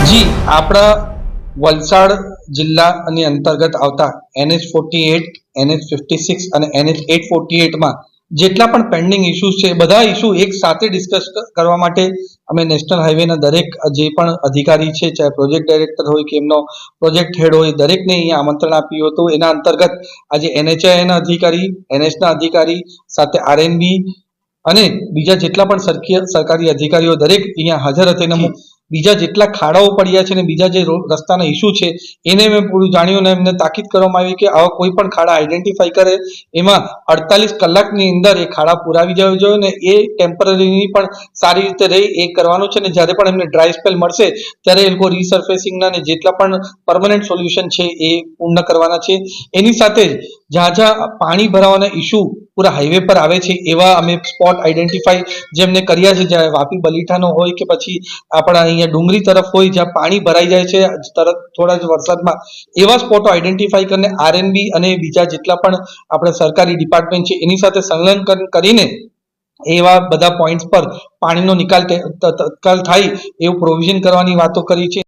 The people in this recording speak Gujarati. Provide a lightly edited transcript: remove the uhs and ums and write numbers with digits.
જી આપણા વલસાડ જિલ્લાની અંતર્ગત આવતા NH48, NH56 અને NH848 માં જેટલા પણ પેન્ડિંગ ઇસ્યુઝ છે બધા ઇસ્યુ એક સાથે ડિસ્કસ કરવા માટે અમે નેશનલ હાઈવેના દરેક જે પણ અધિકારી છે, ચાહે પ્રોજેક્ટ ડાયરેક્ટર હોય કે એમનો પ્રોજેક્ટ હેડ હોય, દરેકને અહીંયા આમંત્રણ આપ્યું હતું. એના અંતર્ગત આજે NHAIના અધિકારી, NHના અધિકારી સાથે RNB અને બીજા જેટલા પણ સરકારી અધિકારીઓ દરેક અહીંયા હાજર હતા. અને બીજા જેટલા ખાડાઓ પડ્યા છે ને બીજા જે રસ્તાના ઇસ્યુ છે એને મેં પૂરું જાણ્યું અને એમને તાકીદ કરવામાં આવી કે આવા કોઈ પણ ખાડા આઈડેન્ટિફાઈ કરે એમાં 48 કલાકની અંદર એ ખાડા પુરાવી જવા જોઈએ ને એ ટેમ્પરરીની પણ સારી રીતે રહી એ કરવાનું છે. ને જ્યારે પણ એમને ડ્રાય સ્પેલ મળશે ત્યારે એ લોકો રીસર્ફેસિંગના ને જેટલા પણ પરમનન્ટ સોલ્યુશન છે એ પૂર્ણ કરવાના છે. એની સાથે જ જ્યાં જ્યાં પાણી ભરાવાના ઇસ્યુ પૂરા હાઈવે પર આવે છે એવા અમે સ્પોટ આઈડેન્ટિફાઈ જેમને કર્યા છે, જ્યાં વાપી બલીઠાનો હોય કે પછી આપણા અહીંયા ડુંગરી તરફ હોય જ્યાં પાણી ભરાઈ જાય છે તરત થોડા જ વરસાદમાં, એવા સ્પોટો આઈડેન્ટિફાઈ કરીને RNB અને બીજા જેટલા પણ આપણે સરકારી ડિપાર્ટમેન્ટ છે એની સાથે સંલગ્ન કરીને એવા બધા પોઈન્ટ્સ પર પાણીનો નિકાલ તત્કાલ થાય એવું પ્રોવિઝન કરવાની વાતો કરી છે.